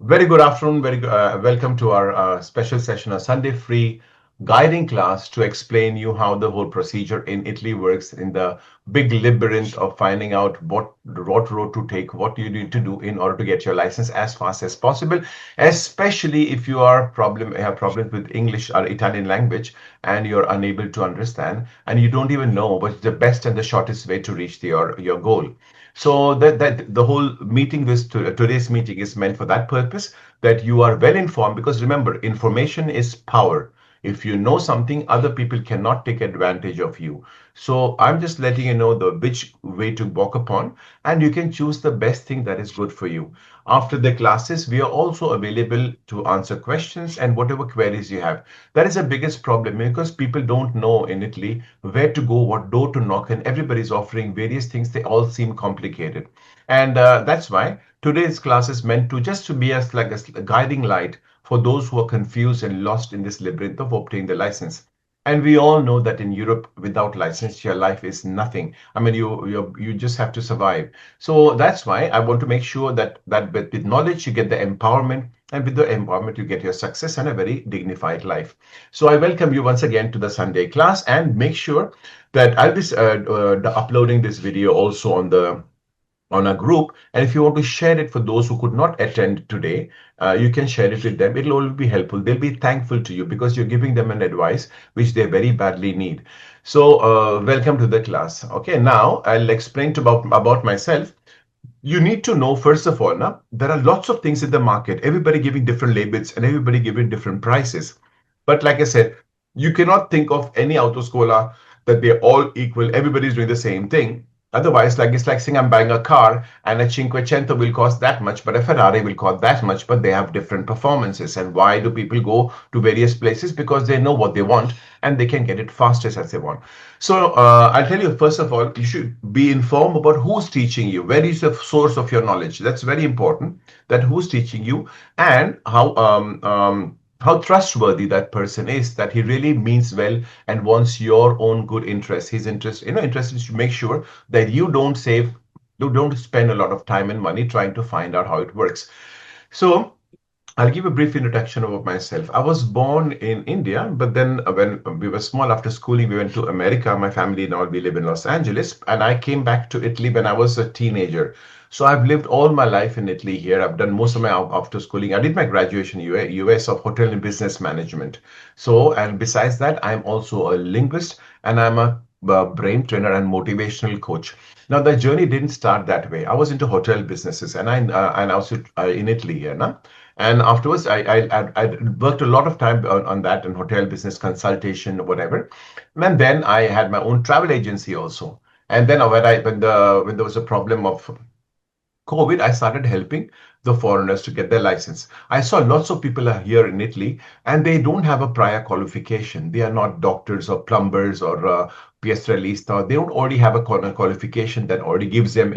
Very good afternoon. Welcome to our special session, a Sunday free guiding class to explain you how the whole procedure in Italy works in the big labyrinth of finding out what road to take, what you need to do in order to get your license as fast as possible, especially if you have problems with English or Italian language and you're unable to understand and you don't even know what's the best and the shortest way to reach your goal. So that the whole meeting, today's meeting is meant for that purpose, that you are well informed, because remember, information is power. If you know something, other people cannot take advantage of you. So I'm just letting you know the which way to walk upon, and you can choose the best thing that is good for you. After the classes, we are also available to answer questions and whatever queries you have. That is the biggest problem, because people don't know in Italy where to go, what door to knock, and everybody's offering various things. They all seem complicated. And that's why today's class is meant to just to be as like a guiding light for those who are confused and lost in this labyrinth of obtaining the license. And we all know that in Europe, without license, your life is nothing. I mean, you just have to survive. So that's why I want to make sure that with knowledge you get the empowerment, and with the empowerment you get your success and a very dignified life. So I welcome you once again to the Sunday class, and make sure that I'll be uploading this video also on a group. And if you want to share it for those who could not attend today, you can share it with them. It'll all be helpful. They'll be thankful to you because you're giving them an advice which they very badly need. So welcome to the class. Okay, now I'll explain about myself. You need to know, first of all, now there are lots of things in the market, everybody giving different labels and everybody giving different prices. But like I said, you cannot think of any autoscola that they're all equal, everybody's doing the same thing. Otherwise, like it's like saying I'm buying a car and a Cinquecento will cost that much, but a Ferrari will cost that much, but they have different performances. And why do people go to various places? Because they know what they want and they can get it fastest as they want. So I'll tell you, first of all, you should be informed about who's teaching you. Where is the source of your knowledge? That's very important, that who's teaching you, and how trustworthy that person is, that he really means well and wants your own good interest. His interest, interest is to make sure that you don't spend a lot of time and money trying to find out how it works. So I'll give a brief introduction about myself. I was born in India, but then when we were small, after schooling, we went to America. My family now, we live in Los Angeles, and I came back to Italy when I was a teenager. So I've lived all my life in Italy here. I've done most of my after schooling. I did my graduation in US of Hotel and Business Management. So, and besides that, I'm also a linguist, and I'm a brain trainer and motivational coach. Now, the journey didn't start that way. I was into hotel businesses, and I was in Italy here now. And afterwards, I worked a lot of time on that in hotel business consultation, whatever. And then I had my own travel agency also. And then when there was a problem of COVID, I started helping the foreigners to get their license. I saw lots of people are here in Italy and they don't have a prior qualification. They are not doctors or plumbers or piestrelista. They don't already have a qualification that already gives them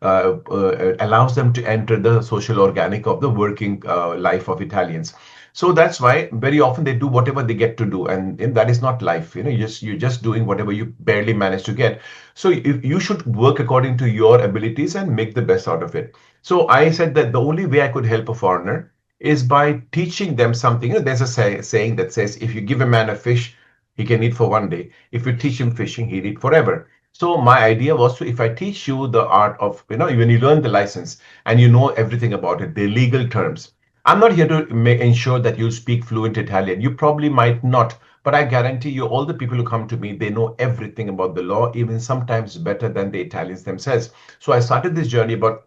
allows them to enter the social organic of the working life of Italians. So that's why very often they do whatever they get to do, and that is not life. You're just doing whatever you barely manage to get. So if you should work according to your abilities and make the best out of it. So I said that the only way I could help a foreigner is by teaching them something. There's a saying that says, if you give a man a fish, he can eat for one day. If you teach him fishing, he'll eat forever. So my idea was to, if I teach you the art of, when you learn the license and you know everything about it, the legal terms. I'm not here to ensure that you speak fluent Italian. You probably might not, but I guarantee you, all the people who come to me, they know everything about the law, even sometimes better than the Italians themselves. So I started this journey about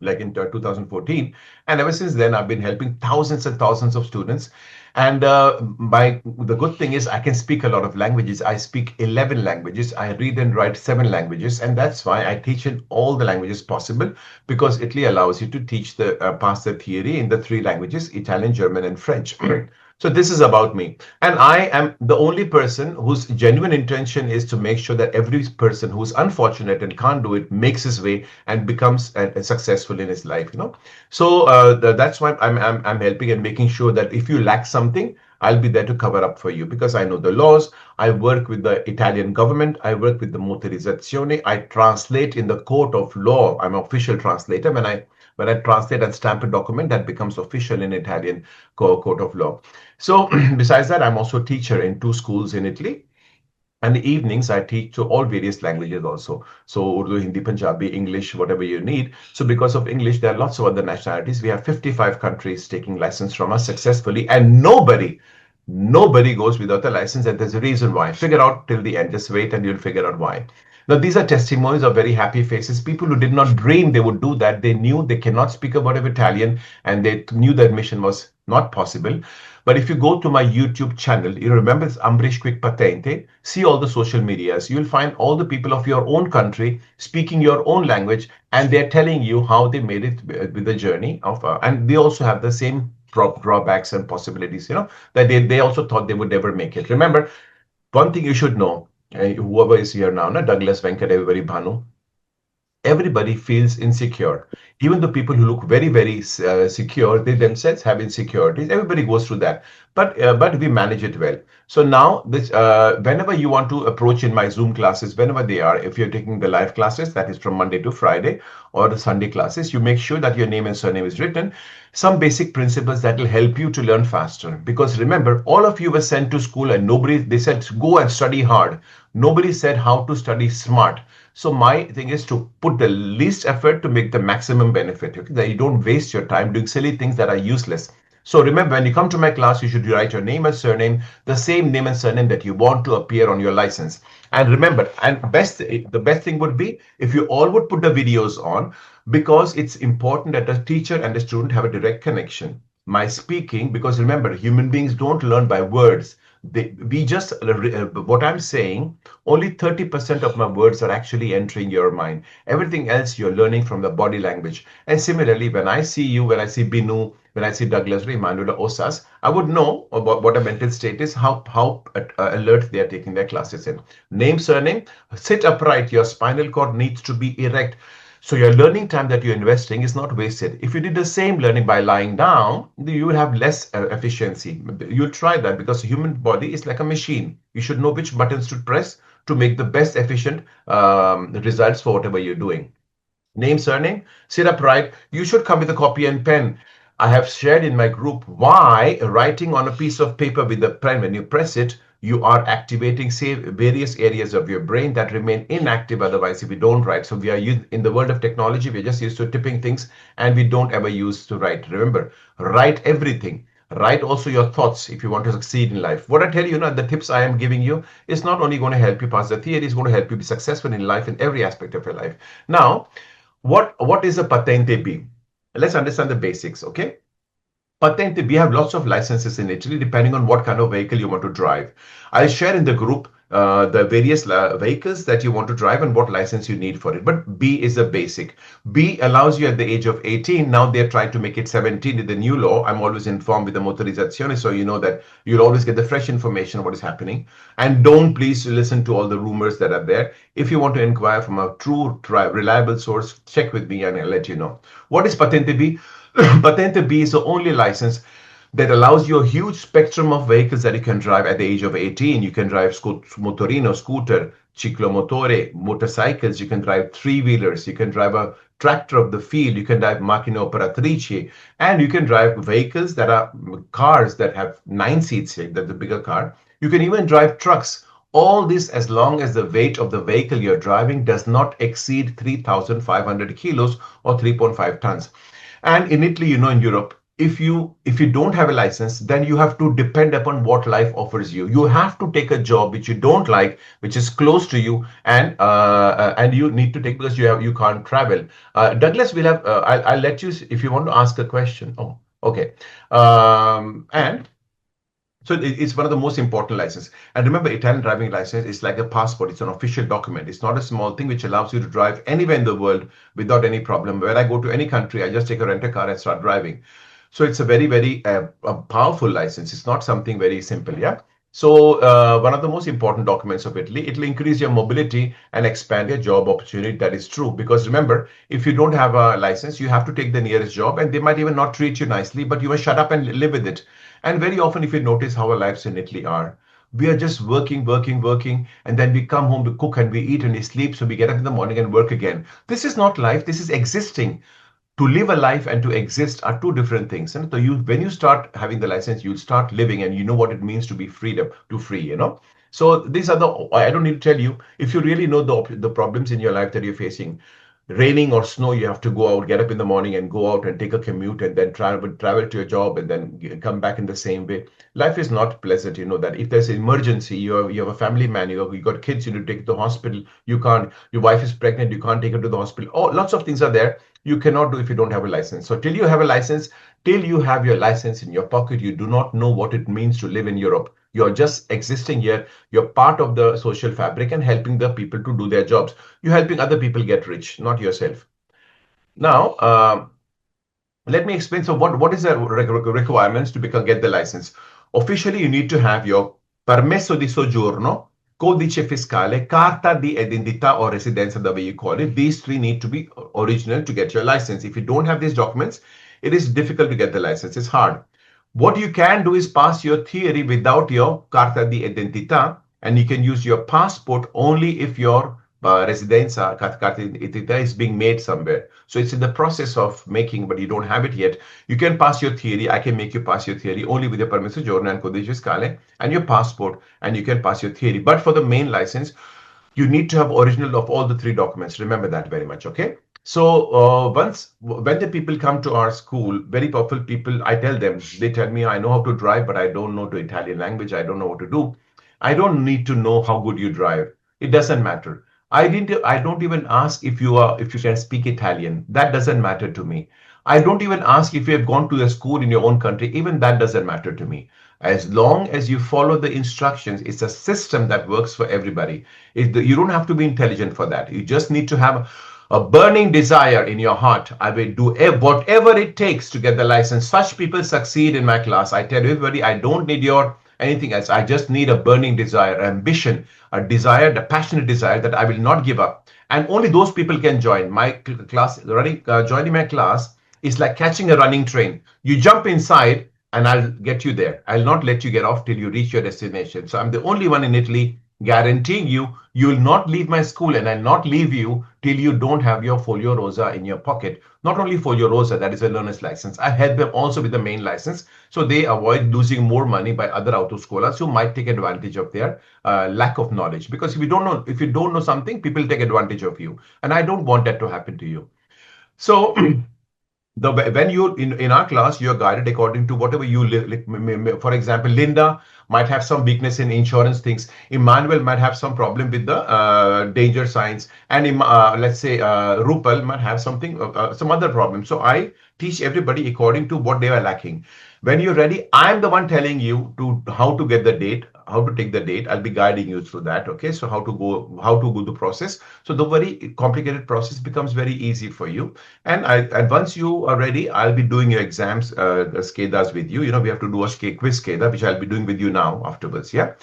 like in 2014, and ever since then I've been helping thousands and thousands of students. And the good thing is I can speak a lot of languages. I speak 11 languages. I read and write 7 languages, and that's why I teach in all the languages possible, because Italy allows you to teach the pass the theory in the 3 languages: Italian, German, and French. So this is about me. And I am the only person whose genuine intention is to make sure that every person who's unfortunate and can't do it makes his way and becomes successful in his life. So that's why I'm helping and making sure that if you lack something, I'll be there to cover up for you, because I know the laws. I work with the Italian government. I work with the motorizzazione. I translate in the court of law. I'm an official translator. When When I translate and stamp a document, that becomes official in Italian court of law. So besides that, I'm also a teacher in two schools in Italy. And the evenings, I teach to all various languages also. So Urdu, Hindi, Punjabi, English, whatever you need. So because of English, there are lots of other nationalities. We have 55 countries taking license from us successfully, and nobody goes without a license. And there's a reason why. Figure out till the end. Just wait and you'll figure out why. Now, these are testimonies of very happy faces. People who did not dream they would do that. They knew they cannot speak a word of Italian, and they knew that mission was not possible. But if you go to my YouTube channel, you remember it's Ambrish Quick Patente, see all the social medias. You'll find all the people of your own country speaking your own language, and they're telling you how they made it with the journey of, and they also have the same drawbacks and possibilities, that they also thought they would never make it. Remember, one thing you should know, whoever is here now, Douglas, Venkat, everybody, Bhanu, everybody feels insecure. Even the people who look very, very secure, they themselves have insecurities. Everybody goes through that, but we manage it well. So now, this whenever you want to approach in my Zoom classes, whenever they are, if you're taking the live classes, that is from Monday to Friday, or the Sunday classes, you make sure that your name and surname is written. Some basic principles that will help you to learn faster. Because remember, all of you were sent to school, and they said go and study hard. Nobody said how to study smart. So my thing is to put the least effort to make the maximum benefit. Okay? That you don't waste your time doing silly things that are useless. So remember, when you come to my class, you should write your name and surname, the same name and surname that you want to appear on your license. And remember, the best thing would be if you all would put the videos on, because it's important that the teacher and the student have a direct connection. My speaking, because remember, human beings don't learn by words. What I'm saying, only 30% of my words are actually entering your mind. Everything else you're learning from the body language. And similarly, when I see you, when I see Binu, when I see Douglas, Emmanuel, Osas, I would know about what a mental state is, how alert they are taking their classes in. Name, surname, sit upright. Your spinal cord needs to be erect. So your learning time that you're investing is not wasted. If you did the same learning by lying down, you will have less efficiency. You'll try that because the human body is like a machine. You should know which buttons to press to make the best efficient results for whatever you're doing. Name, surname, sit upright. You should come with a copy and pen. I have shared in my group why writing on a piece of paper with a pen, when you press it, you are activating, say, various areas of your brain that remain inactive otherwise if you don't write. So we are in the world of technology, we're just used to tipping things, and we don't ever use to write. Remember, write everything. Write also your thoughts if you want to succeed in life. What I tell you, the tips I am giving you is not only going to help you pass the theory, it's going to help you be successful in life in every aspect of your life. Now, what is a Patente B? Let's understand the basics, okay? Patente, we have lots of licenses in Italy depending on what kind of vehicle you want to drive. I'll share in the group the various vehicles that you want to drive and what license you need for it. But B is the basic. B allows you at the age of 18. Now they're trying to make it 17 with the new law. I'm always informed with the motorizzazione, so you know that you'll always get the fresh information of what is happening. And don't please listen to all the rumors that are there. If you want to inquire from a true, reliable source, check with me and I'll let you know. What is Patente B? Patente B is the only license that allows you a huge spectrum of vehicles that you can drive at the age of 18. You can drive motorino, scooter, ciclomotore, motorcycles. You can drive three-wheelers. You can drive a tractor of the field. You can drive macchine operatrici. And you can drive vehicles that are cars that have 9 seats, that's the bigger car. You can even drive trucks. All this as long as the weight of the vehicle you're driving does not exceed 3,500 kilos or 3.5 tons. And in Italy, in Europe, if you don't have a license, then you have to depend upon what life offers you. You have to take a job which you don't like, which is close to you, and you need to take because you can't travel. Douglas will have. I'll let you if you want to ask a question. Oh, okay. And so it's one of the most important licenses. And remember, Italian driving license is like a passport. It's an official document. It's not a small thing which allows you to drive anywhere in the world without any problem. When I go to any country, I just take a rent-a-car and start driving. So it's a very, very powerful license. It's not something very simple, yeah? So one of the most important documents of Italy, it'll increase your mobility and expand your job opportunity. That is true. Because remember, if you don't have a license, you have to take the nearest job and they might even not treat you nicely, but you must shut up and live with it. And very often, if you notice how our lives in Italy are, we are just working, and then we come home to cook and we eat and we sleep. So we get up in the morning and work again. This is not life. This is existing. To live a life and to exist are two different things. And so when you start having the license, you'll start living and you know what it means to be freedom, to free, So these are I don't need to tell you. If you really know the problems in your life that you're facing, raining or snow, you have to go out, get up in the morning and go out and take a commute and then travel to your job and then come back in the same way. Life is not pleasant, you know that. If there's an emergency, you have a family man, you got kids, you need to take to the hospital, you can't, your wife is pregnant, you can't take her to the hospital. Oh, lots of things are there you cannot do if you don't have a license. So till you have a license, till you have your license in your pocket, you do not know what it means to live in Europe. You're just existing here. You're part of the social fabric and helping the people to do their jobs. You're helping other people get rich, not yourself. Now, let me explain. So what is the requirements to get the license? Officially, you need to have your permesso di soggiorno, codice fiscale, carta di identità or residenza, the way you call it. These three need to be original to get your license. If you don't have these documents, it is difficult to get the license. It's hard. What you can do is pass your theory without your carta di identità, and you can use your passport only if your residenza, carta di identità, is being made somewhere. So it's in the process of making, but you don't have it yet. You can pass your theory. I can make you pass your theory only with your permesso soggiorno and codice fiscale and your passport, and you can pass your theory. But for the main license, you need to have original of all the three documents. Remember that very much, okay? So when the people come to our school, very powerful people, I tell them, they tell me, I know how to drive, but I don't know the Italian language. I don't know what to do. I don't need to know how good you drive. It doesn't matter. I don't even ask if you can speak Italian. That doesn't matter to me. I don't even ask if you have gone to a school in your own country. Even that doesn't matter to me. As long as you follow the instructions, it's a system that works for everybody. You don't have to be intelligent for that. You just need to have a burning desire in your heart. I will do whatever it takes to get the license. Such people succeed in my class. I tell everybody, I don't need your anything else. I just need a burning desire, ambition, a desire, a passionate desire that I will not give up. And only those people can join my class. Joining my class is like catching a running train. You jump inside and I'll get you there. I'll not let you get off till you reach your destination. So I'm the only one in Italy guaranteeing you will not leave my school, and I'll not leave you till you don't have your folio rosa in your pocket. Not only folio rosa, that is a learner's license. I help them also with the main license, so they avoid losing more money by other autoscolas who might take advantage of their lack of knowledge. Because if you don't know something, people take advantage of you, and I don't want that to happen to you. So when you in our class, you're guided according to whatever you live. Like, for example, Linda might have some weakness in insurance things. Emmanuel might have some problem with the danger signs, and let's say Rupal might have some other problem. So I teach everybody according to what they are lacking. When you're ready, I'm the one telling you how to get the date, how to take the date. I'll be guiding you through that. Okay, so how to go the process. So the very complicated process becomes very easy for you. And once you are ready, I'll be doing your exams, SCADAs with you. We have to do a quiz SCADA, which I'll be doing with you now afterwards. Yeah.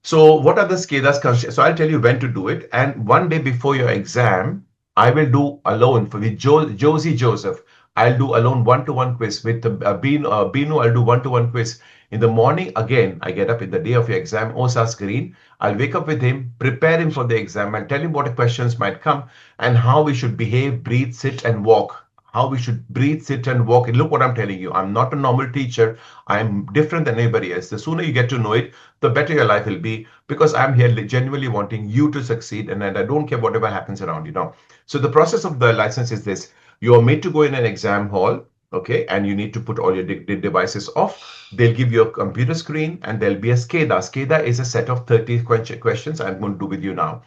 So what are the SCADAs? So I'll tell you when to do it. And one day before your exam, I will do alone with Josie Joseph. I'll do alone one-to-one quiz with Binu. I'll do one-to-one quiz in the morning. Again, I get up in the day of your exam. Osas Green. I'll wake up with him, prepare him for the exam, and tell him what questions might come and how we should behave, breathe, sit, and walk. How we should breathe, sit, and walk. And look what I'm telling you. I'm not a normal teacher. I'm different than anybody else. The sooner you get to know it, the better your life will be, because I'm here genuinely wanting you to succeed, and I don't care whatever happens around you. So the process of the license is this. You are made to go in an exam hall, okay, and you need to put all your devices off. They'll give you a computer screen, and there'll be a SCADA. SCADA is a set of 30 questions I'm going to do with you now.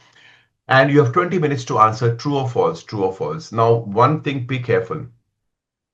And you have 20 minutes to answer true or false, true or false. Now, one thing, be careful.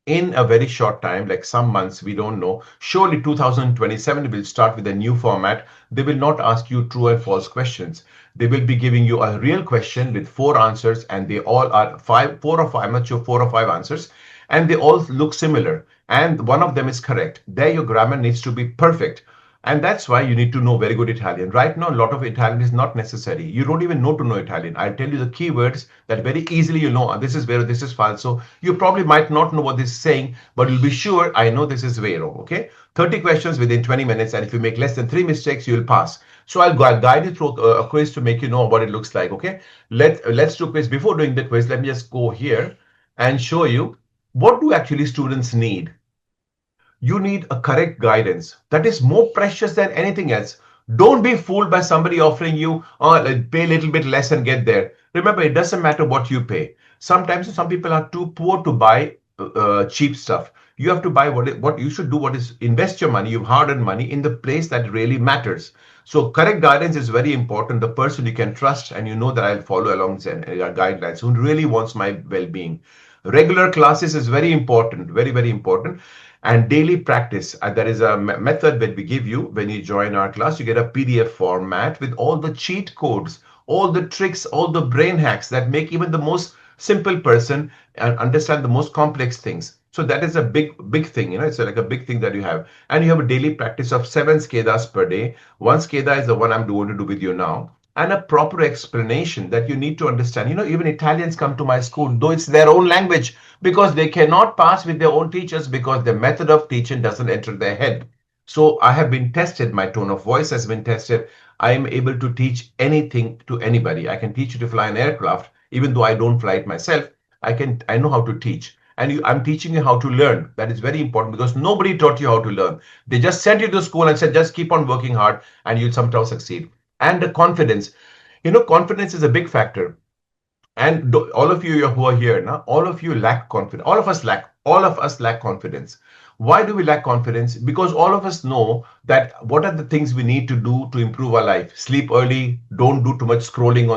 In a very short time, like some months, we don't know. Surely 2027 will start with a new format. They will not ask you true and false questions. They will be giving you a real question with 4 answers, and they all are 4 or 5, I'm not sure, 4 or 5 answers, and they all look similar. And one of them is correct. There, your grammar needs to be perfect. And that's why you need to know very good Italian. Right now, a lot of Italian is not necessary. You don't even know to know Italian. I'll tell you the keywords that very easily you know, this is vero, this is falso. You probably might not know what this is saying, but you'll be sure I know this is vero, okay? 30 questions within 20 minutes, and if you make less than 3 mistakes, you'll pass. So I'll guide you through a quiz to make you know what it looks like, okay? Let's do a quiz. Before doing the quiz, let me just go here and show you What do actually students need? You need a correct guidance that is more precious than anything else. Don't be fooled by somebody offering you, oh, pay a little bit less and get there. Remember, it doesn't matter what you pay. Sometimes some people are too poor to buy cheap stuff. You have to buy what you should do. What is invest your money, your hard-earned money, in the place that really matters. So correct guidance is very important. The person you can trust and you know that I'll follow along guidelines, who really wants my well-being. Regular classes is very important, very, very important. And daily practice. There is a method that we give you when you join our class. You get a PDF format with all the cheat codes, all the tricks, all the brain hacks that make even the most simple person and understand the most complex things. So that is a big thing, it's like a big thing that you have. And you have a daily practice of 7 skedas per day. One skeda is the one I'm going to do with you now. And a proper explanation that you need to understand. Even Italians come to my school, though it's their own language, because they cannot pass with their own teachers because the method of teaching doesn't enter their head. So I have been tested. My tone of voice has been tested. I am able to teach anything to anybody. I can teach you to fly an aircraft, even though I don't fly it myself. I know how to teach. And I'm teaching you how to learn. That is very important because nobody taught you how to learn. They just sent you to school and said, just keep on working hard and you'll somehow succeed. And the confidence. Confidence is a big factor. And all of you who are here now, all of you lack confidence. All of us lack confidence. Why do we lack confidence? Because all of us know that what are the things we need to do to improve our life. Sleep early, don't do too much scrolling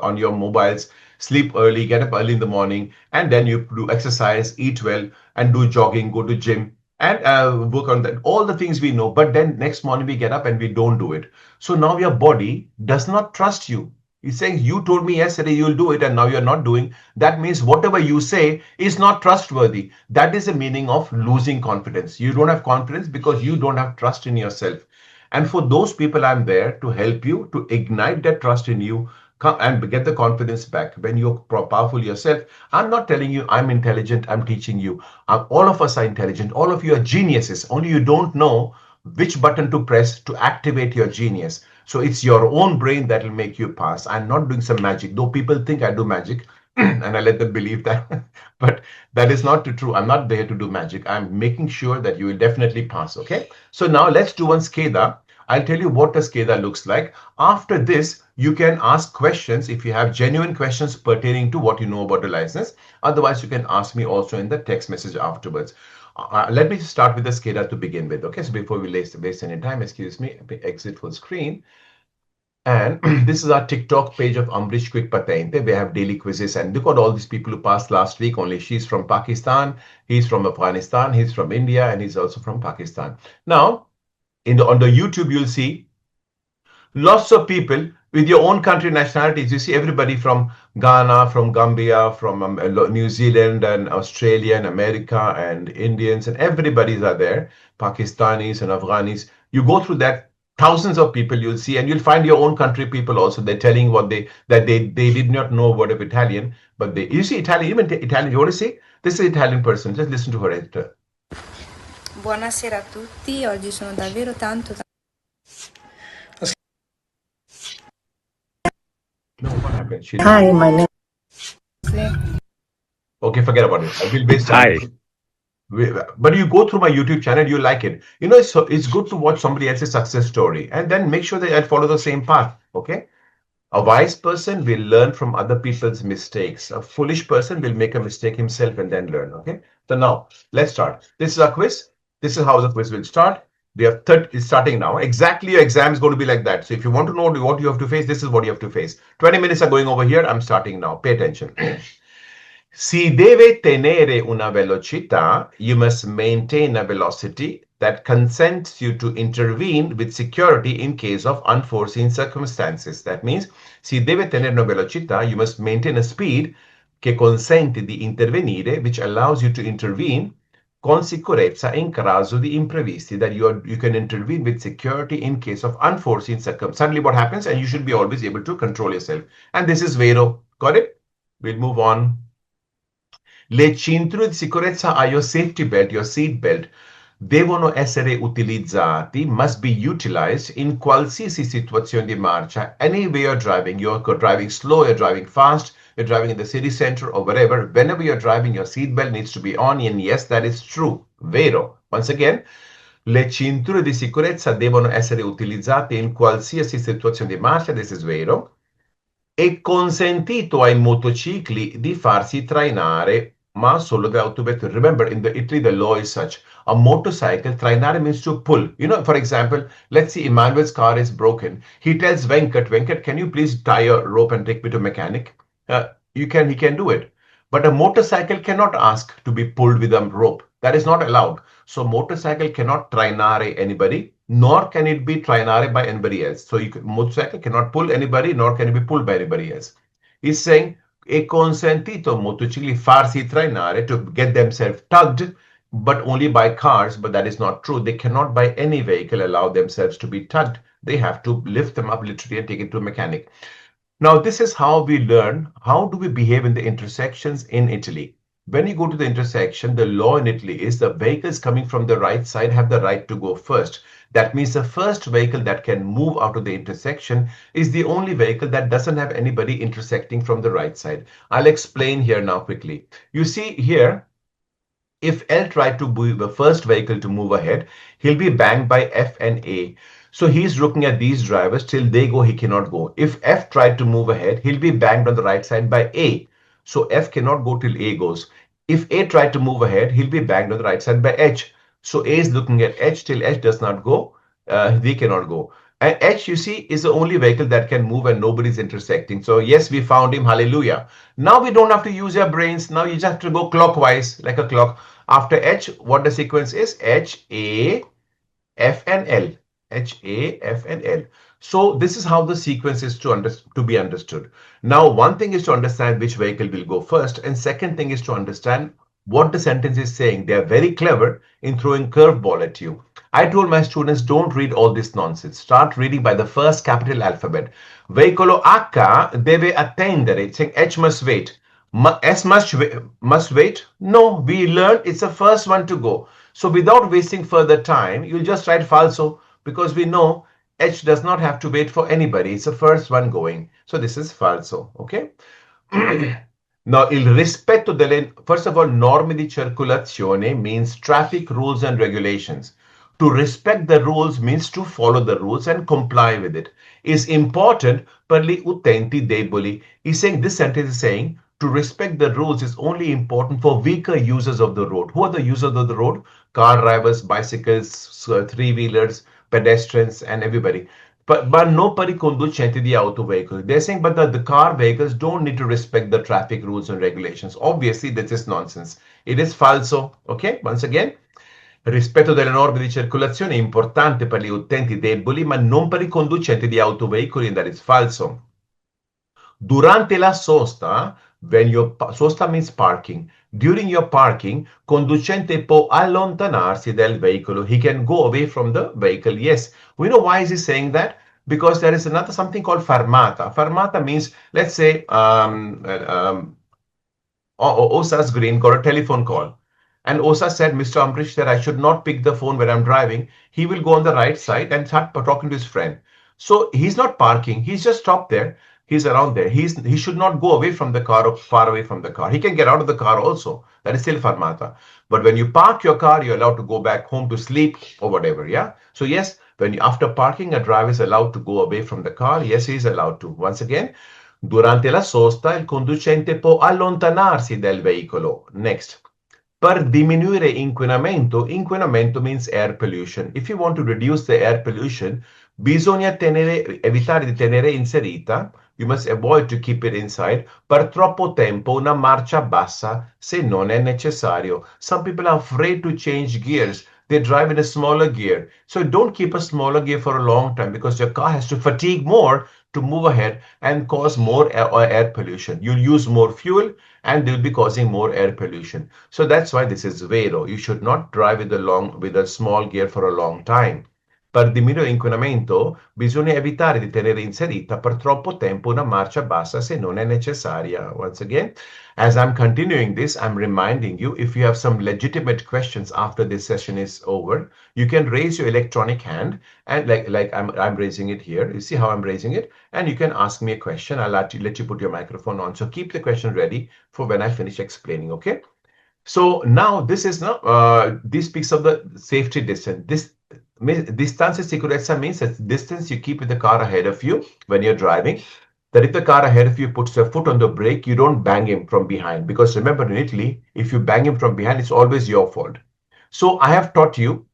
on your mobiles. Sleep early, get up early in the morning, and then you do exercise, eat well, and do jogging, go to gym, and work on that. All the things we know, but then next morning we get up and we don't do it. So now your body does not trust you. He's saying, you told me yesterday you'll do it and now you're not doing. That means whatever you say is not trustworthy. That is the meaning of losing confidence. You don't have confidence because you don't have trust in yourself. And for those people, I'm there to help you to ignite that trust in you and get the confidence back. When you're powerful yourself, I'm not telling you I'm intelligent, I'm teaching you. All of us are intelligent. All of you are geniuses. Only you don't know which button to press to activate your genius. So it's your own brain that will make you pass. I'm not doing some magic, though people think I do magic and I let them believe that. But that is not true. I'm not there to do magic. I'm making sure that you will definitely pass. Okay. So now let's do one skeda. I'll tell you what a skeda looks like. After this, you can ask questions if you have genuine questions pertaining to what you know about the license. Otherwise, you can ask me also in the text message afterwards. Let me start with the SCADA to begin with. Okay, so before we waste any time, excuse me, exit full screen. And this is our TikTok page of Ambrish Quick Patente. We have daily quizzes and look at all these people who passed last week. Only she's from Pakistan, he's from Afghanistan, he's from India, and he's also from Pakistan. Now, on the YouTube, you'll see lots of people with your own country nationalities. You see everybody from Ghana, from Gambia, from New Zealand and Australia and America and Indians, and everybody's are there, Pakistanis and Afghanis. You go through that, thousands of people you'll see, and you'll find your own country people also. They're telling they did not know a word of Italian, but you see Italian, even Italian. You want to see? This is an Italian person. Just listen to her editor. Buonasera a tutti, oggi sono davvero tanto. No, what happened? Hi, my name. Okay, forget about it. I will waste time. Hi. But you go through my YouTube channel, you like it. It's good to watch somebody else's success story and then make sure that I follow the same path. Okay. A wise person will learn from other people's mistakes. A foolish person will make a mistake himself and then learn. Okay. So now let's start. This is our quiz. This is how the quiz will start. We have it's starting now. Exactly, your exam is going to be like that. So if you want to know what you have to face, this is what you have to face. 20 minutes are going over here. I'm starting now. Pay attention. Si deve tenere una velocità, you must maintain a velocity that consents you to intervene with security in case of unforeseen circumstances. That means, si deve tenere una velocità, you must maintain a speed che consente di intervenire, which allows you to intervene con sicurezza in caso di imprevisti, that you can intervene with security in case of unforeseen circumstances. Suddenly what happens, and you should be always able to control yourself. And this is vero. Got it? We'll move on. Le cinture di sicurezza are your safety belt, your seat belt, devono essere utilizzati, must be utilized in qualsiasi situazione di marcia. Any way you're driving slow, you're driving fast, you're driving in the city center or wherever, whenever you're driving, your seatbelt needs to be on. And yes, that is true. Vero. Once again, le cinture di sicurezza devono essere utilizzate in qualsiasi situazione di marcia, this is vero. È consentito ai motocicli di farsi trainare, ma solo da autovetture. Remember, in the Italy, the law is such. A motorcycle, trainare means to pull. You know, for example, let's say Emmanuel's car is broken. He tells Venkat, Venkat, can you please tie a rope and take me to a mechanic? He can do it. But a motorcycle cannot ask to be pulled with a rope. That is not allowed. So motorcycle cannot trainare anybody, nor can it be trainare by anybody else. So motorcycle cannot pull anybody, nor can it be pulled by anybody else. He's saying è consentito motocicli farsi trainare to get themselves tugged, but only by cars. But that is not true. They cannot by any vehicle allow themselves to be tugged. They have to lift them up literally and take it to a mechanic. Now, this is how we learn how do we behave in the intersections in Italy. When you go to the intersection, the law in Italy is the vehicles coming from the right side have the right to go first. That means the first vehicle that can move out of the intersection is the only vehicle that doesn't have anybody intersecting from the right side. I'll explain here now quickly. You see here, if L tried to be the first vehicle to move ahead, he'll be banged by F and A. So he's looking at these drivers till they go, he cannot go. If F tried to move ahead, he'll be banged on the right side by A. So F cannot go till A goes. If A tried to move ahead, he'll be banged on the right side by H. So A is looking at H till H does not go, they cannot go. And H, you see, is the only vehicle that can move and nobody's intersecting. So yes, we found him, hallelujah. Now we don't have to use your brains. Now you just have to go clockwise, like a clock. After H, what the sequence is? H, A, F, and L. H, A, F, and L. So this is how the sequence is to be understood. Now, one thing is to understand which vehicle will go first, and second thing is to understand what the sentence is saying. They are very clever in throwing curveball at you. I told my students, don't read all this nonsense. Start reading by the first capital alphabet. Veicolo H deve attendere, saying H must wait. S must wait? No, we learned it's the first one to go. So without wasting further time, you'll just write falso because we know H does not have to wait for anybody. It's the first one going. So this is falso, okay? Now, il rispetto delle, first of all, norme di circolazione means traffic rules and regulations. To respect the rules means to follow the rules and comply with it. Is important per gli utenti deboli. He's saying, this sentence is saying, to respect the rules is only important for weaker users of the road. Who are the users of the road? Car drivers, bicycles, three-wheelers, pedestrians, and everybody. But no per I conducenti di auto veicoli. They're saying, but the car vehicles don't need to respect the traffic rules and regulations. Obviously, this is nonsense. It is falso. Okay, once again. Rispetto delle norme di circolazione è importante per gli utenti deboli, ma non per i conducenti di autoveicoli, and that is falso. Durante la sosta, sosta means parking. During your parking, conducente può allontanarsi del veicolo. He can go away from the vehicle. Yes. We know why is he saying that? Because there is another something called fermata. Fermata means, let's say, Osa's Green got a telephone call. And Osa said, Mr. Ambrish, that I should not pick the phone when I'm driving. He will go on the right side and start talking to his friend. So he's not parking. He's just stopped there. He's around there. He should not go away from the car or far away from the car. He can get out of the car also. That is still fermata. But when you park your car, you're allowed to go back home to sleep or whatever. Yeah. So yes, after parking, a driver is allowed to go away from the car. Yes, he is allowed to. Once again, durante la sosta, il conducente può allontanarsi del veicolo. Next. Per diminuire inquinamento, inquinamento means air pollution. If you want to reduce the air pollution, bisogna evitare di tenere inserita, you must avoid to keep it inside, per troppo tempo una marcia bassa se non è necessario. Some people are afraid to change gears. They drive in a smaller gear. So don't keep a smaller gear for a long time because your car has to fatigue more to move ahead and cause more air pollution. You'll use more fuel and they'll be causing more air pollution. So that's why this is vero. You should not drive with a small gear for a long time. Per diminuire l'inquinamento bisogna evitare di tenere inserita per troppo tempo una marcia bassa se non è necessaria. Once again, as I'm continuing this, I'm reminding you if you have some legitimate questions after this session is over, you can raise your electronic hand and like I'm raising it here. You see how I'm raising it? And you can ask me a question. I'll let you put your microphone on. So keep the question ready for when I finish explaining, okay? So now this is now this speaks of the safety distance. This distance sicurezza means it's distance you keep with the car ahead of you when you're driving. That if the car ahead of you puts their foot on the brake, you don't bang him from behind. Because remember in Italy, if you bang him from behind, it's always your fault. So I have taught you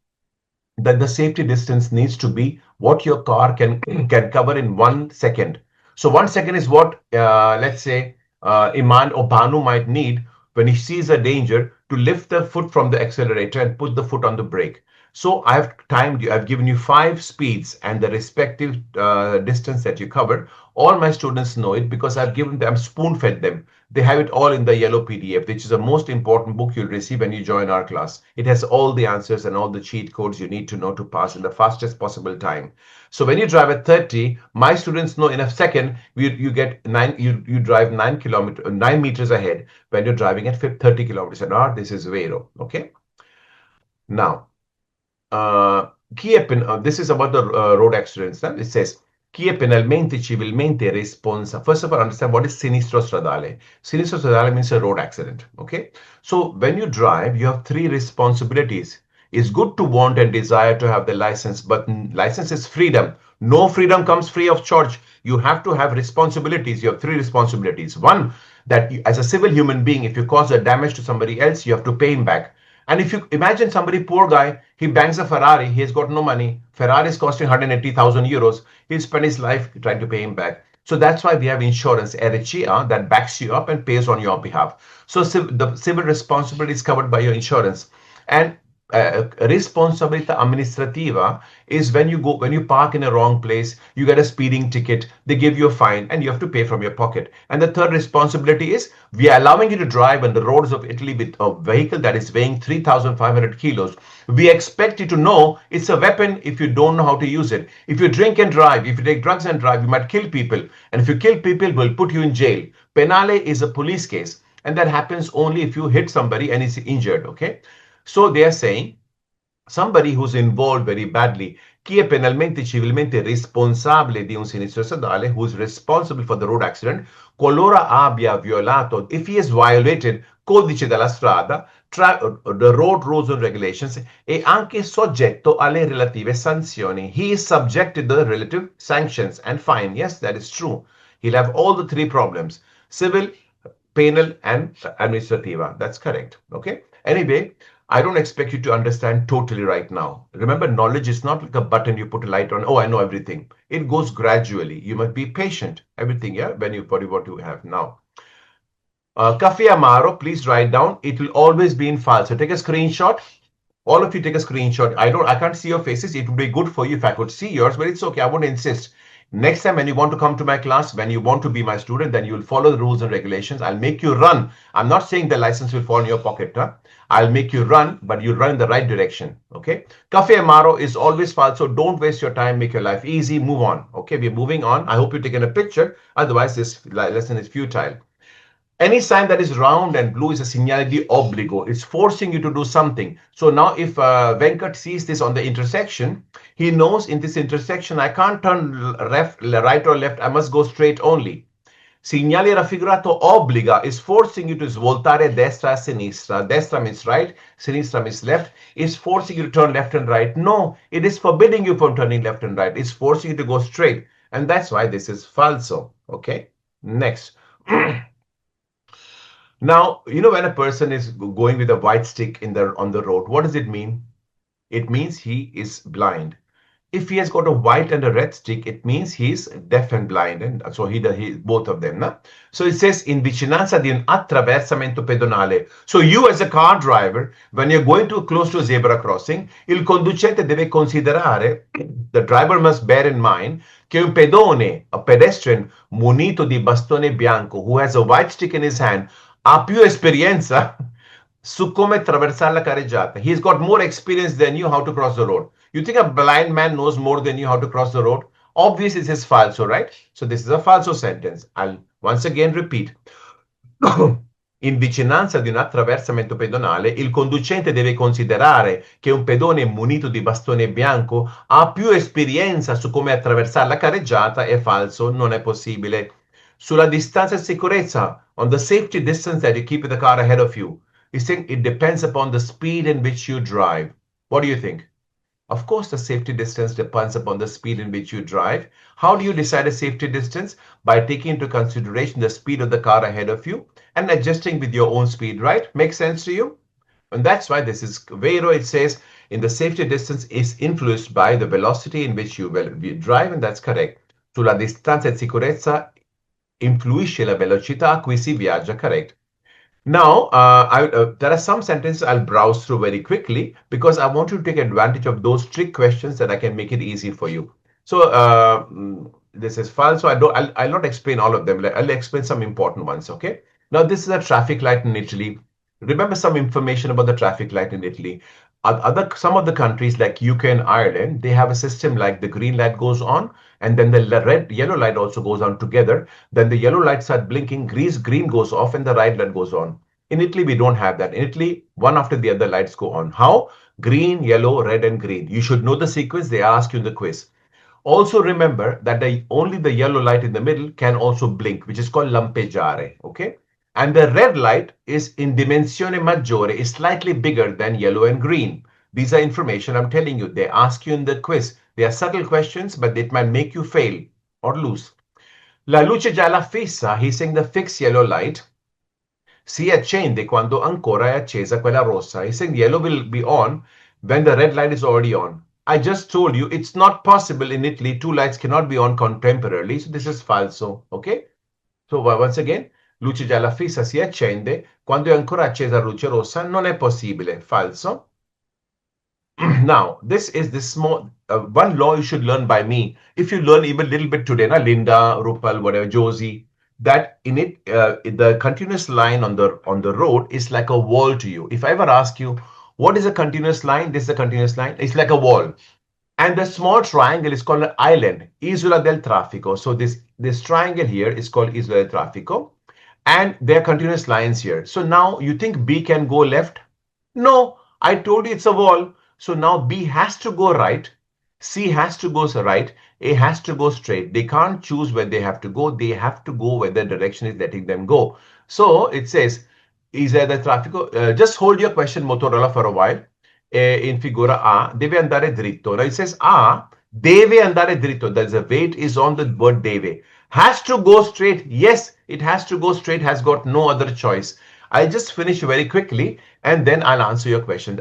that the safety distance needs to be what your car can cover in 1 second. So 1 second is what let's say Iman or Banu might need when he sees a danger to lift the foot from the accelerator and put the foot on the brake. So I've timed you, I've given you 5 speeds and the respective distance that you covered. All my students know it because I've given them, spoon fed them. They have it all in the yellow PDF, which is the most important book you'll receive when you join our class. It has all the answers and all the cheat codes you need to know to pass in the fastest possible time. So when you drive at 30, my students know in a second you get you drive 9 meters ahead when you're driving at 30 kilometers an hour. This is vero. Okay. Now, this is about the road accidents. It says chi è penalmente civilmente responsabile. First of all, understand what is sinistro stradale. Sinistro stradale means a road accident. Okay. So when you drive, you have 3 responsibilities. It's good to want and desire to have the license, but license is freedom. No freedom comes free of charge. You have to have responsibilities. You have 3 responsibilities. One, that you, as a civil human being, if you cause a damage to somebody else, you have to pay him back. And if you imagine somebody, poor guy, he bangs a Ferrari, he has got no money. Ferrari is costing 180,000 euros. He'll spend his life trying to pay him back. So that's why we have insurance, RCA, that backs you up and pays on your behalf. So the civil responsibility is covered by your insurance. And responsabilità amministrativa is when you park in a wrong place, you get a speeding ticket, they give you a fine, and you have to pay from your pocket. And the third responsibility is we are allowing you to drive on the roads of Italy with a vehicle that is weighing 3,500 kilos. We expect you to know it's a weapon if you don't know how to use it. If you drink and drive, if you take drugs and drive, you might kill people. And if you kill people, we'll put you in jail. Penale is a police case. And that happens only if you hit somebody and is injured, okay? So they are saying somebody who's involved very badly, chi è penalmente civilmente responsabile di un sinistro stradale, who's responsible for the road accident, qualora abbia violato, if he has violated codice della strada, the road rules and regulations, e anche soggetto alle relative sanzioni. He is subject to the relative sanctions and fine. Yes, that is true. He'll have all the 3 problems: civil, penal, and administrativa. That's correct. Okay. Anyway, I don't expect you to understand totally right now. Remember, knowledge is not like a button you put a light on. Oh, I know everything. It goes gradually. You must be patient. Everything, yeah, when you what you have now. Cafe Amaro, please write down. It will always be in file. So take a screenshot. All of you take a screenshot. I can't see your faces. It would be good for you if I could see yours, but it's okay. I won't insist. Next time when you want to come to my class, when you want to be my student, then you will follow the rules and regulations. I'll make you run. I'm not saying the license will fall in your pocket. Huh? I'll make you run, but you'll run in the right direction. Okay. Cafe Amaro is always false, so don't waste your time. Make your life easy. Move on. Okay. We're moving on. I hope you've taken a picture. Otherwise, this lesson is futile. Any sign that is round and blue is a segnale di obbligo. It's forcing you to do something. So now if Venkat sees this on the intersection, he knows in this intersection, I can't turn right or left. I must go straight only. Segnale raffigurato obbliga is forcing you to svoltare destra e sinistra. Destra means right, sinistra means left. It's forcing you to turn left and right. No, it is forbidding you from turning left and right. It's forcing you to go straight. And that's why this is falso. Okay, next. Now, you know, when a person is going with a white stick on the road, what does it mean? It means he is blind. If he has got a white and a red stick, it means he's deaf and blind. And so he both of them. No? So it says in vicinanza di un attraversamento pedonale. So you as a car driver, when you're going too close to a zebra crossing, il conducente deve considerare, the driver must bear in mind, che un pedone, a pedestrian munito di bastone bianco, who has a white stick in his hand, ha più esperienza su come attraversare la carreggiata. He's got more experience than you how to cross the road. You think a blind man knows more than you how to cross the road? Obviously, this is falso, right? So this is a falso sentence. I'll once again repeat. In vicinanza di un attraversamento pedonale, il conducente deve considerare che un pedone munito di bastone bianco ha più esperienza su come attraversare la carreggiata. È falso, non è possibile. Sulla distanza di sicurezza, on the safety distance that you keep the car ahead of you, you think it depends upon the speed in which you drive. What do you think? Of course, the safety distance depends upon the speed in which you drive. How do you decide a safety distance? By taking into consideration the speed of the car ahead of you and adjusting with your own speed, right? Makes sense to you? And that's why this is vero. It says in the safety distance is influenced by the velocity in which you will drive, and that's correct. Sulla distanza di sicurezza influisce la velocità a cui si viaggia, correct. Now, there are some sentences I'll browse through very quickly because I want you to take advantage of those trick questions that I can make it easy for you. So this is false. So I'll not explain all of them. I'll explain some important ones. Okay. Now this is a traffic light in Italy. Remember some information about the traffic light in Italy. Some of the countries like UK and Ireland, they have a system like the green light goes on and then the yellow light also goes on together. Then the yellow light starts blinking, green goes off and the red light goes on. In Italy, we don't have that. In Italy, one after the other lights go on. How? Green, yellow, red, and green. You should know the sequence. They ask you in the quiz. Also remember that only the yellow light in the middle can also blink, which is called lampeggiare. Okay? And the red light is in dimensione maggiore, is slightly bigger than yellow and green. These are information I'm telling you. They ask you in the quiz. They are subtle questions, but it might make you fail or lose. La luce gialla fissa, he's saying the fixed yellow light, si accende quando ancora è accesa quella rossa. He's saying the yellow will be on when the red light is already on. I just told you it's not possible in Italy. Two lights cannot be on contemporarily. So this is falso. Okay? So once again, luce gialla fissa si accende quando è ancora accesa la luce rossa. Non è possibile. Falso. Now, this is the small one law you should learn by me. If you learn even a little bit today, na Linda, Rupal, whatever, Josie, that in it, the continuous line on the road is like a wall to you. If I ever ask you, what is a continuous line? This is a continuous line. It's like a wall. And the small triangle is called an island, Isola del Traffico. So this triangle here is called Isola del Traffico. And there are continuous lines here. So now you think B can go left? No, I told you it's a wall. So now B has to go right, C has to go right, A has to go straight. They can't choose where they have to go. They have to go where the direction is letting them go. So it says, Isola del Traffico. Just hold your question, Motorola, for a while. In figura A, deve andare dritto. Now it says A, deve andare dritto. There's a weight is on the word deve. Has to go straight. Yes, it has to go straight, has got no other choice. I'll just finish very quickly and then I'll answer your question.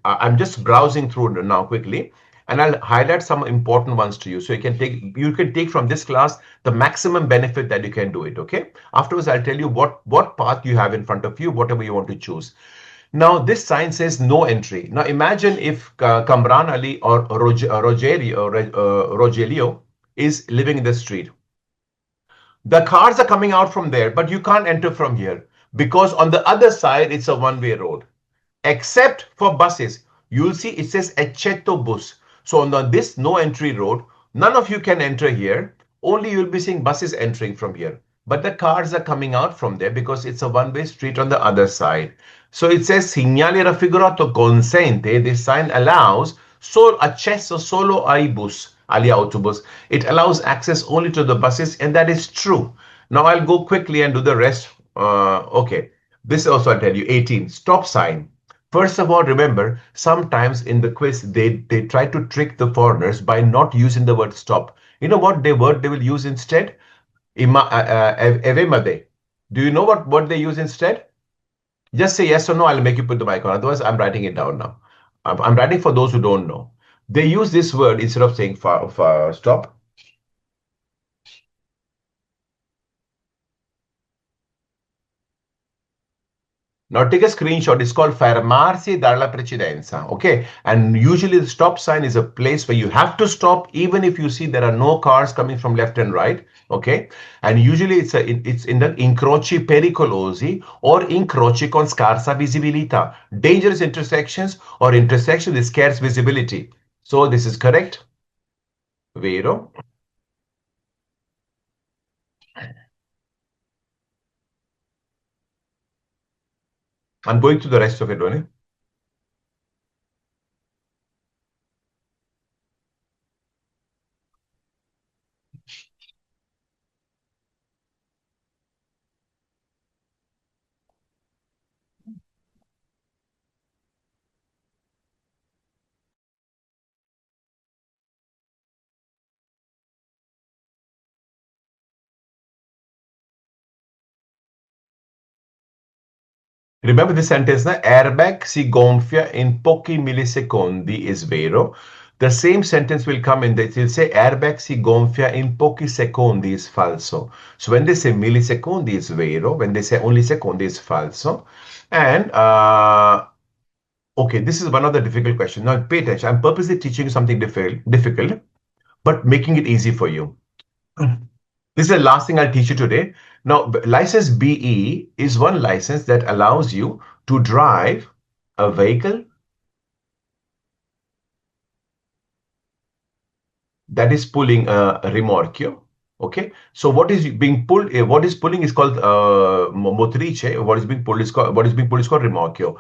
I'm just browsing through now quickly and I'll highlight some important ones to you. So you can take from this class the maximum benefit that you can do it. Okay. Afterwards, I'll tell you what path you have in front of you, whatever you want to choose. Now, this sign says no entry. Now, imagine if Kamran Ali or Rogelio is living in the street. The cars are coming out from there, but you can't enter from here because on the other side, it's a one-way road. Except for buses, you'll see it says eccetto bus. So on this no entry road, none of you can enter here. Only you'll be seeing buses entering from here. But the cars are coming out from there because it's a one-way street on the other side. So it says segnale raffigurato consente, this sign allows accesso solo ai bus, agli autobus. It allows access only to the buses, and that is true. Now I'll go quickly and do the rest. Okay, this also I'll tell you. 18, stop sign. First of all, remember, sometimes in the quiz, they try to trick the foreigners by not using the word stop. You know what word they will use instead? Evemade. Do you know what word they use instead? Just say yes or no. I'll make you put the mic on. Otherwise, I'm writing it down now. I'm writing for those who don't know. They use this word instead of saying stop. Now take a screenshot. It's called fermarsi dalla precedenza. Okay. And usually the stop sign is a place where you have to stop even if you see there are no cars coming from left and right. Okay. And usually it's in the incroci pericolosi or incroci con scarsa visibilità. Dangerous intersections or intersections with scarce visibility. So this is correct. Vero. I'm going through the rest of it, Ronnie. Remember the sentence, na? Airbag si gonfia in pochi millisecondi is vero. The same sentence will come in, it will say airbag si gonfia in pochi secondi is falso. So when they say millisecondi is vero, when they say only secondi is falso. And, okay, this is one of the difficult questions. Now pay attention, I'm purposely teaching you something difficult, but making it easy for you. This is the last thing I'll teach you today. Now, license BE is one license that allows you to drive a vehicle that is pulling a remorchio. Okay, so what is being pulled? What is pulling is called motrice. What is being pulled is called remorchio.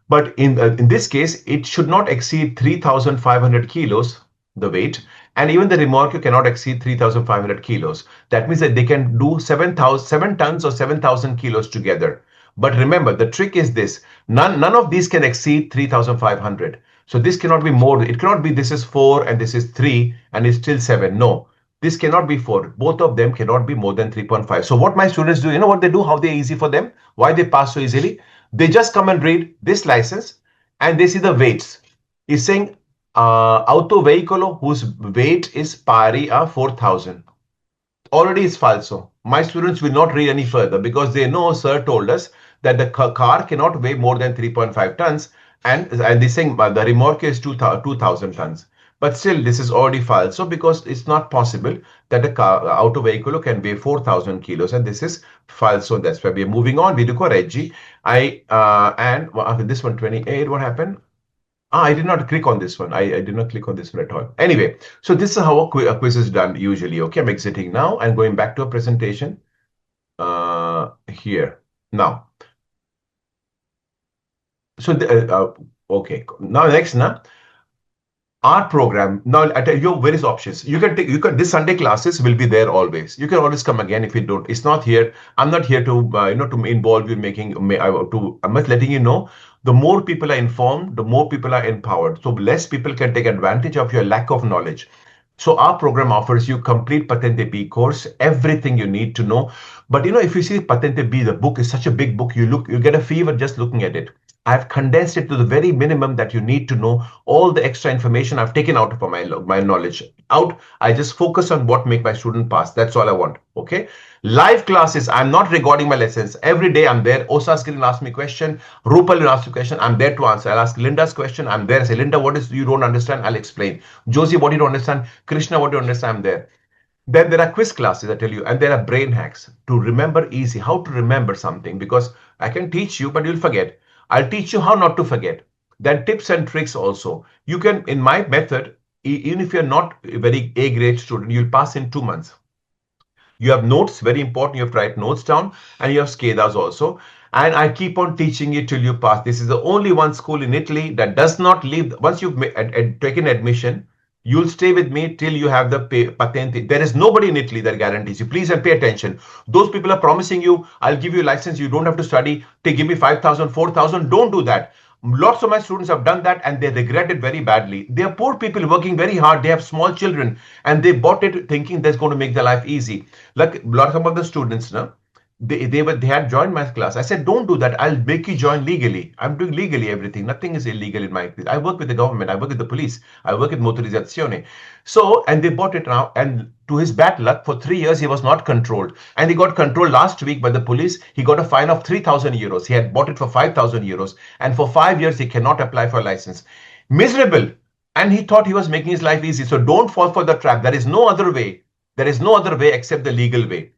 But in this case, it should not exceed 3,500 kilos, the weight, and even the remorque cannot exceed 3,500 kilos. That means that they can do 7 tons or 7,000 kilos together. But remember, the trick is this: none of these can exceed 3,500. So this cannot be more. It cannot be this is 4 and this is 3 and it's still 7. No, this cannot be 4. Both of them cannot be more than 3.5. So what my students do, you know what they do, how they easy for them, why they pass so easily? They just come and read this license and they see the weights. It's saying auto veicolo whose weight is pari a 4,000. Already is falso. My students will not read any further because they know sir told us that the car cannot weigh more than 3.5 tons and they're saying the remorque is 2,000 tons. But still, this is already falso because it's not possible that a car, auto vehicle can weigh 4,000 kilos, and this is falso. That's why we're moving on. We do correggi. And this one, 28, what happened? I did not click on this one. I did not click on this one at all. Anyway, so this is how a quiz is done usually. Okay, I'm exiting now and going back to a presentation here. Now, so okay, now next now. Our program now at your various options. You can take this Sunday classes will be there always. You can always come again if you don't. It's not here. I'm not here to to involve you in making. I'm just letting you know. The more people are informed, the more people are empowered. So less people can take advantage of your lack of knowledge. So our program offers you complete Patente B course, everything you need to know. But if you see Patente B, the book is such a big book. You get a fever just looking at it. I've condensed it to the very minimum that you need to know. All the extra information I've taken out of my knowledge out. I just focus on what make my student pass. That's all I want. Okay. Live classes. I'm not recording my lessons. Every day I'm there. Osas will ask me a question. Rupal will ask you a question. I'm there to answer. I'll ask Linda's question. I'm there. I say, Linda, what is you don't understand? I'll explain. Josie, what you don't understand? Krishna, what you don't understand? I'm there. Then there are quiz classes, I tell you, and there are brain hacks to remember easy, how to remember something, because I can teach you, but you'll forget. I'll teach you how not to forget. Then tips and tricks also. You can, in my method, even if you're not a very A-grade student, you'll pass in 2 months. You have notes, very important. You have to write notes down, and you have SCADAs also. And I keep on teaching you till you pass. This is the only one school in Italy that does not leave. Once you've taken admission, you'll stay with me till you have the patente. There is nobody in Italy that guarantees you. Please and pay attention. Those people are promising you, I'll give you a license. You don't have to study. They give me 5,000, 4,000. Don't do that. Lots of my students have done that and they regret it very badly. They are poor people working very hard. They have small children and they bought it thinking that's going to make their life easy. Like lots of the students now, they had joined my class. I said, don't do that. I'll make you join legally. I'm doing legally everything. Nothing is illegal in my class. I work with the government. I work with the police. I work with motorizzazione. So, and they bought it now. And to his bad luck, for 3 years, he was not controlled. And he got controlled last week by the police. He got a fine of 3,000 euros. He had bought it for 5,000 euros. And for 5 years, he cannot apply for a license. Miserable. And he thought he was making his life easy. So don't fall for the trap. There is no other way. There is no other way except the legal way.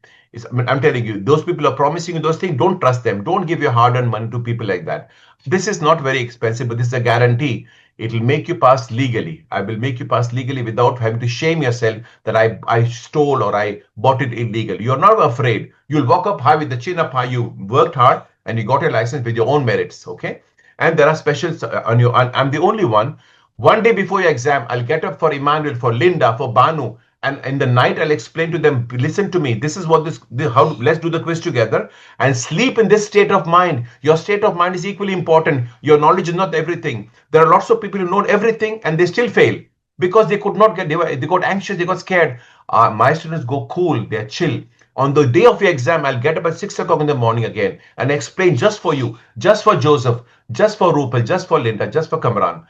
I'm telling you, those people are promising you those things. Don't trust them. Don't give your hard-earned money to people like that. This is not very expensive, but this is a guarantee. It will make you pass legally. I will make you pass legally without having to shame yourself that I stole or I bought it illegal. You're not afraid. You'll walk up high with the chin up high. You worked hard and you got your license with your own merits. Okay. And there are specials on you. I'm the only one. One day before your exam, I'll get up for Emmanuel, for Linda, for Banu, and in the night I'll explain to them, listen to me, this is what how, let's do the quiz together and sleep in this state of mind. Your state of mind is equally important. Your knowledge is not everything. There are lots of people who know everything and they still fail because they could not get, they got anxious, they got scared. My students go cool, they're chill. On the day of your exam, I'll get up at 6 o'clock in the morning again and explain just for you, just for Joseph, just for Rupal, just for Linda, just for Kamran.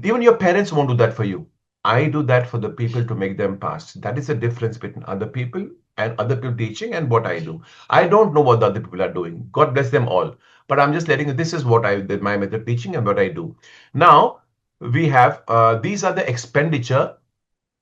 Even your parents won't do that for you. I do that for the people to make them pass. That is the difference between other people and other people teaching and what I do. I don't know what the other people are doing. God bless them all. But I'm just letting you, this is what my method teaching and what I do. Now, we have, these are the expenditure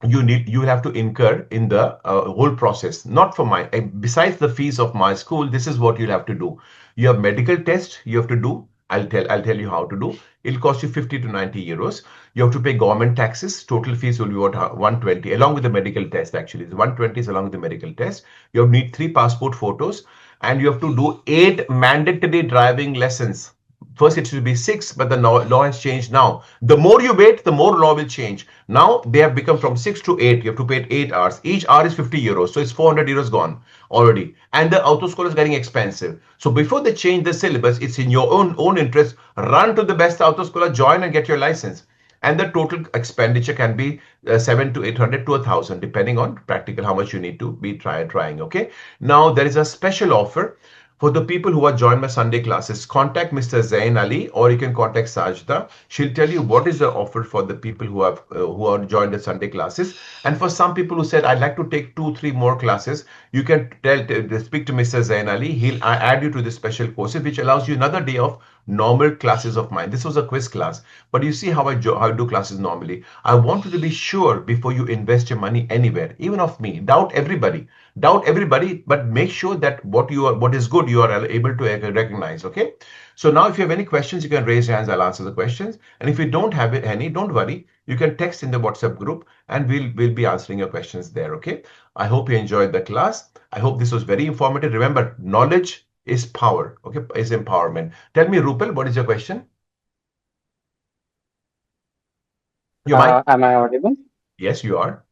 you have to incur in the whole process, not for my besides the fees of my school. This is what you'll have to do. You have medical test you have to do. I'll tell you how to do. It'll cost you 50 to 90 euros. You have to pay government taxes. Total fees will be what, 120 along with the medical test. Actually, it's 120 is along with the medical test. You have need 3 passport photos and you have to do 8 mandatory driving lessons. First, it should be 6, but the law has changed now. The more you wait, the more law will change. Now, they have become from 6 to 8. You have to pay 8 hours. Each hour is 50 euros. So, it's 400 euros gone already. And the auto school is getting expensive. So, before they change the syllabus, it's in your own interest. Run to the best auto school, join and get your license. And the total expenditure can be 7 to 800 to 1,000, depending on practical how much you need to be trying. Okay. Now, there is a special offer. For the people who are joined my Sunday classes, contact Mr. Zain Ali or you can contact Sajda. She'll tell you what is the offer for the people who are joined the Sunday classes. And for some people who said, I'd like to take 2-3 more classes, you can speak to Mr. Zain Ali. He'll add you to the special courses, which allows you another day of normal classes of mine. This was a quiz class, but you see how I do classes normally. I want you to be sure before you invest your money anywhere, even of me. Doubt everybody, but make sure that what is good you are able to recognize. Okay. So now if you have any questions, you can raise your hands. I'll answer the questions. And if you don't have any, don't worry. You can text in the WhatsApp group and we'll be answering your questions there. Okay. I hope you enjoyed the class. I hope this was very informative. Remember, knowledge is power. Okay. Is empowerment. Tell me, Rupal, what is your question? Your mic? Am I audible? Yes, you are.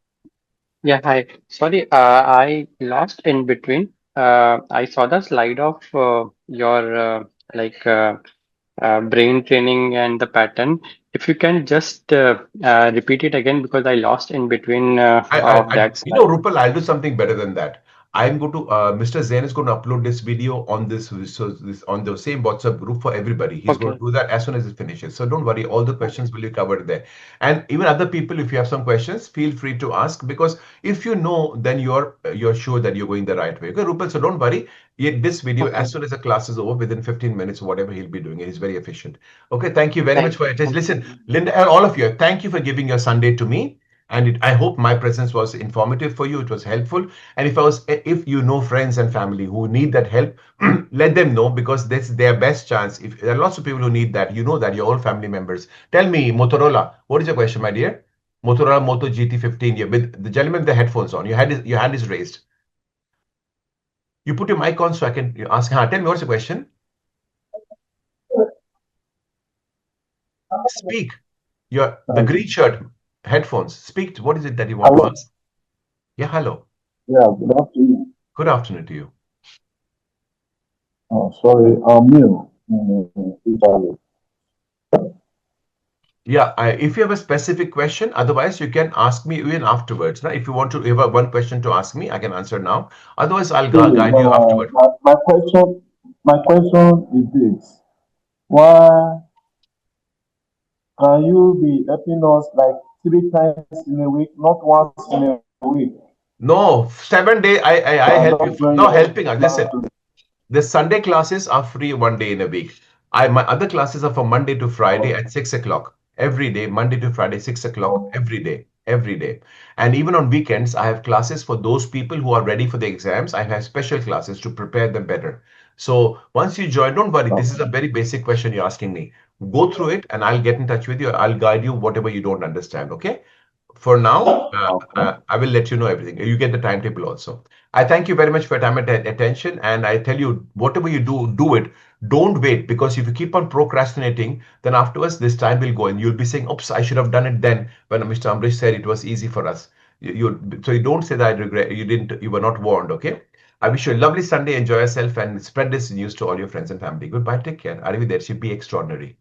Yeah, hi. Sorry, I lost in between. I saw the slide of your like brain training and the pattern. If you can just repeat it again because I lost in between of that slide. Rupal, I'll do something better than that. I'm going to, Mr. Zain is going to upload this video on on the same WhatsApp group for everybody. He's going to Okay, do that as soon as it finishes. So don't worry, all the questions will be covered there. And even other people, if you have some questions, feel free to ask because if you know, then you're sure that you're going the right way. Okay, Rupal, so don't worry. This video, as okay. soon as the class is over, within 15 minutes, whatever he'll be doing, he's very efficient. Okay, thank you very much Thank for you. your attention. Thank Listen, you. Linda, and all of you, thank you for giving your Sunday to me. And I hope my presence was informative for you. It was helpful. And if you know friends and family who need that help, let them know because that's their best chance. If there are lots of people who need that, you know that your all family members. Tell me, Motorola, what is your question, my dear? Motorola Moto GT15, yeah, with the gentleman with the headphones on. Your hand is raised. You put your mic on so I can ask. Tell me what's the question. Speak. The green shirt, headphones. Speak. What is it that you want to Hello. ask? Yeah, hello. Yeah, good afternoon. Good afternoon to you. Oh, sorry, I'm new in Italy. Yeah, if you have a specific question, otherwise you can ask me even afterwards. Now, if you want to have one question to ask me, I can answer now. Otherwise, I'll Really, guide you afterward. my question is this: Why can you be helping us like 3 times in a week, not once in a week? No, 7 day I help you. That's very No helping us. helpful. Listen, the Sunday classes are free one day in a week. My other classes are from Monday to Friday at 6 o'clock every day. Monday to Friday, 6 o'clock every day. every day. And even on weekends, I have classes for those people who are ready for the exams. I have special classes to prepare them better. So once you join, don't worry. This is a very basic question you're asking me. Go through it and I'll get in touch with you. I'll guide you whatever you don't understand. Okay. For now, Okay. I will let you know everything. You get the timetable also. I thank you very much for your time and attention. And I tell you, whatever you do, do it. Don't wait, because if you keep on procrastinating, then afterwards this time will go and you'll be saying, "Oops, I should have done it then when Mr. Ambrish said it was easy for us." So you don't say that I regret. You didn't. You were not warned. Okay. I wish you a lovely Sunday. Enjoy yourself and spread this news to all your friends and family. Goodbye. Take care. Arrivederci. Be extraordinary.